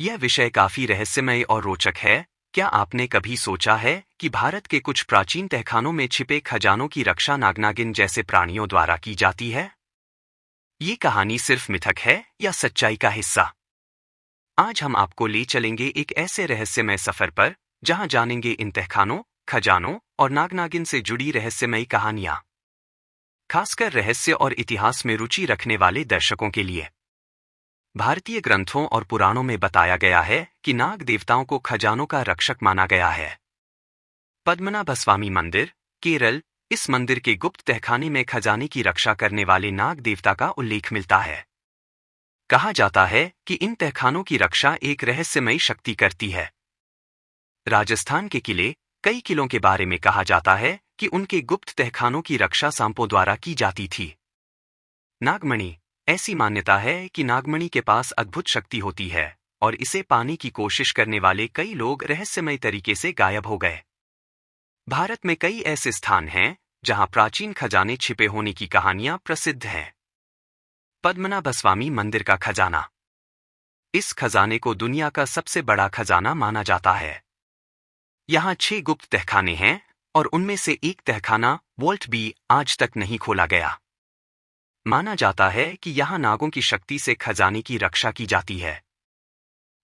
यह विषय काफी रहस्यमय और रोचक है। क्या आपने कभी सोचा है कि भारत के कुछ प्राचीन तहखानों में छिपे खजानों की रक्षा नागनागिन जैसे प्राणियों द्वारा की जाती है? ये कहानी सिर्फ मिथक है या सच्चाई का हिस्सा? आज हम आपको ले चलेंगे एक ऐसे रहस्यमय सफर पर जहां जानेंगे इन तहखानों, खजानों और नागनागिन से जुड़ी रहस्यमयी कहानियां, खासकर रहस्य और इतिहास में रुचि रखने वाले दर्शकों के लिए। भारतीय ग्रंथों और पुराणों में बताया गया है कि नाग देवताओं को खजानों का रक्षक माना गया है। पद्मनाभस्वामी मंदिर, केरल, इस मंदिर के गुप्त तहखाने में खजाने की रक्षा करने वाले नाग देवता का उल्लेख मिलता है। कहा जाता है कि इन तहखानों की रक्षा एक रहस्यमयी शक्ति करती है। राजस्थान के किले, कई किलों के बारे में कहा जाता है कि उनके गुप्त तहखानों की रक्षा सांपों द्वारा की जाती थी। नागमणि, ऐसी मान्यता है कि नागमणि के पास अद्भुत शक्ति होती है और इसे पाने की कोशिश करने वाले कई लोग रहस्यमय तरीके से गायब हो गए। भारत में कई ऐसे स्थान हैं जहां प्राचीन खजाने छिपे होने की कहानियां प्रसिद्ध हैं। पद्मनाभस्वामी मंदिर का खजाना, इस खजाने को दुनिया का सबसे बड़ा खजाना माना जाता है। यहाँ 6 गुप्त तहखाने हैं और उनमें से एक तहखाना, वॉल्ट बी, आज तक नहीं खोला गया। माना जाता है कि यहाँ नागों की शक्ति से खजाने की रक्षा की जाती है।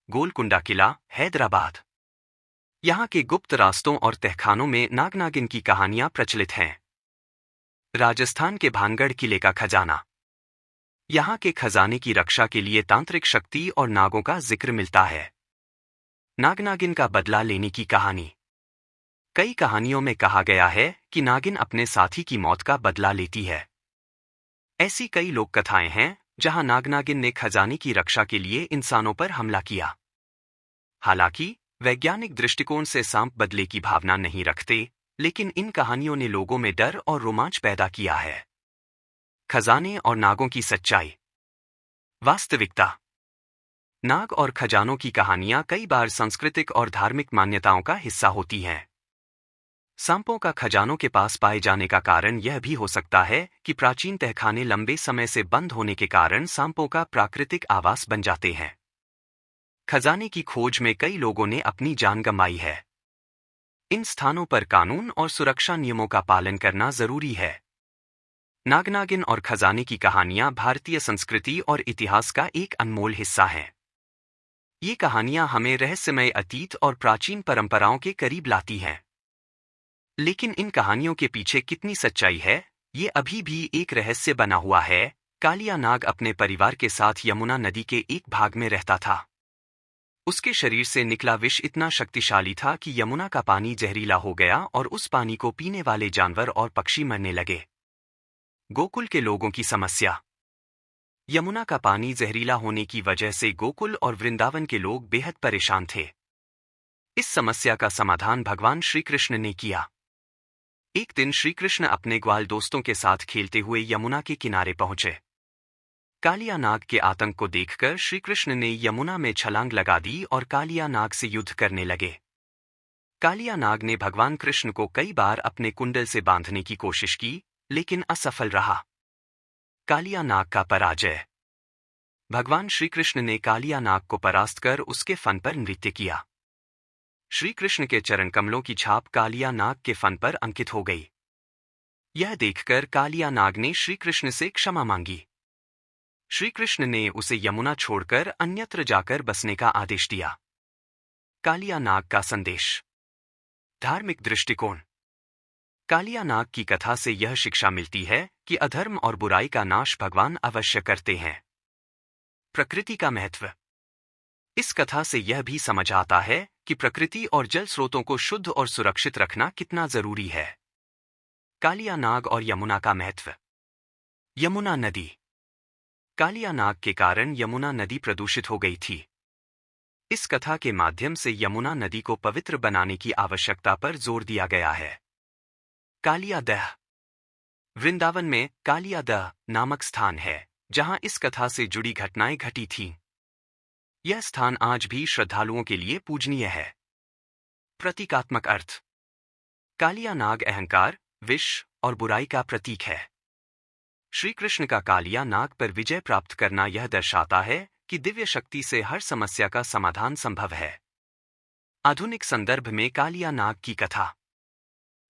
गोलकुंडा किला, हैदराबाद, यहाँ के गुप्त रास्तों और तहखानों में नागनागिन की कहानियां प्रचलित हैं। राजस्थान के भानगढ़ किले का खजाना, यहाँ के खजाने की रक्षा के लिए तांत्रिक शक्ति और नागों का जिक्र मिलता है। नागनागिन का बदला लेने की कहानी, कई कहानियों में कहा गया है कि नागिन अपने साथी की मौत का बदला लेती है। ऐसी कई लोक कथाएं हैं जहां नागनागिन ने खजाने की रक्षा के लिए इंसानों पर हमला किया। हालांकि वैज्ञानिक दृष्टिकोण से सांप बदले की भावना नहीं रखते, लेकिन इन कहानियों ने लोगों में डर और रोमांच पैदा किया है। खजाने और नागों की सच्चाई, वास्तविकता, नाग और खजानों की कहानियां कई बार सांस्कृतिक और धार्मिक मान्यताओं का हिस्सा होती हैं। सांपों का खजानों के पास पाए जाने का कारण यह भी हो सकता है कि प्राचीन तहखाने लंबे समय से बंद होने के कारण सांपों का प्राकृतिक आवास बन जाते हैं। खजाने की खोज में कई लोगों ने अपनी जान गंवाई है। इन स्थानों पर कानून और सुरक्षा नियमों का पालन करना जरूरी है। नागनागिन और खजाने की कहानियां भारतीय संस्कृति और इतिहास का एक अनमोल हिस्सा हैं। ये कहानियां हमें रहस्यमय अतीत और प्राचीन परंपराओं के करीब लाती हैं। लेकिन इन कहानियों के पीछे कितनी सच्चाई है, ये अभी भी एक रहस्य बना हुआ है। कालिया नाग अपने परिवार के साथ यमुना नदी के एक भाग में रहता था। उसके शरीर से निकला विष इतना शक्तिशाली था कि यमुना का पानी जहरीला हो गया और उस पानी को पीने वाले जानवर और पक्षी मरने लगे। गोकुल के लोगों की समस्या, यमुना का पानी जहरीला होने की वजह से गोकुल और वृंदावन के लोग बेहद परेशान थे। इस समस्या का समाधान भगवान श्री कृष्ण ने किया। एक दिन श्री कृष्ण अपने ग्वाल दोस्तों के साथ खेलते हुए यमुना के किनारे पहुंचे। कालिया नाग के आतंक को देखकर श्री कृष्ण ने यमुना में छलांग लगा दी और कालिया नाग से युद्ध करने लगे। कालिया नाग ने भगवान कृष्ण को कई बार अपने कुंडल से बांधने की कोशिश की, लेकिन असफल रहा। कालिया नाग का पराजय, भगवान श्री कृष्ण ने कालिया नाग को परास्त कर उसके फन पर नृत्य किया। श्री कृष्ण के चरण कमलों की छाप कालिया नाग के फन पर अंकित हो गई। यह देखकर कालिया नाग ने श्री कृष्ण से क्षमा मांगी। श्री कृष्ण ने उसे यमुना छोड़कर अन्यत्र जाकर बसने का आदेश दिया। कालिया नाग का संदेश, धार्मिक दृष्टिकोण, कालिया नाग की कथा से यह शिक्षा मिलती है कि अधर्म और बुराई का नाश भगवान अवश्य करते हैं। प्रकृति का महत्व, इस कथा से यह भी समझ आता है कि प्रकृति और जल स्रोतों को शुद्ध और सुरक्षित रखना कितना जरूरी है। कालिया नाग और यमुना का महत्व, यमुना नदी, कालिया नाग के कारण यमुना नदी प्रदूषित हो गई थी। इस कथा के माध्यम से यमुना नदी को पवित्र बनाने की आवश्यकता पर जोर दिया गया है। कालिया दह, वृंदावन में कालिया दह नामक स्थान है जहां इस कथा से जुड़ी घटनाएं घटी थीं। यह स्थान आज भी श्रद्धालुओं के लिए पूजनीय है। प्रतीकात्मक अर्थ, कालिया नाग अहंकार, विष और बुराई का प्रतीक है। श्री कृष्ण का कालिया नाग पर विजय प्राप्त करना यह दर्शाता है कि दिव्य शक्ति से हर समस्या का समाधान संभव है। आधुनिक संदर्भ में कालिया नाग की कथा।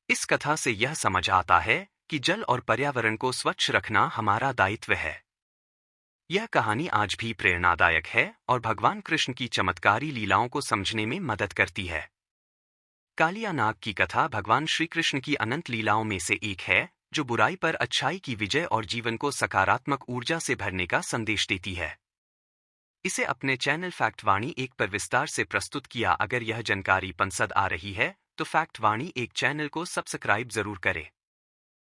इस कथा से यह समझ आता है कि जल और पर्यावरण को स्वच्छ रखना हमारा दायित्व है। यह कहानी आज भी प्रेरणादायक है और भगवान कृष्ण की चमत्कारी लीलाओं को समझने में मदद करती है। कालिया नाग की कथा भगवान श्री कृष्ण की अनंत लीलाओं में से एक है, जो बुराई पर अच्छाई की विजय और जीवन को सकारात्मक ऊर्जा से भरने का संदेश देती है। इसे अपने चैनल फैक्ट वाणी एक पर विस्तार से प्रस्तुत किया। अगर यह जानकारी पसंद आ रही है तो फैक्ट वाणी एक चैनल को सब्सक्राइब जरूर करें।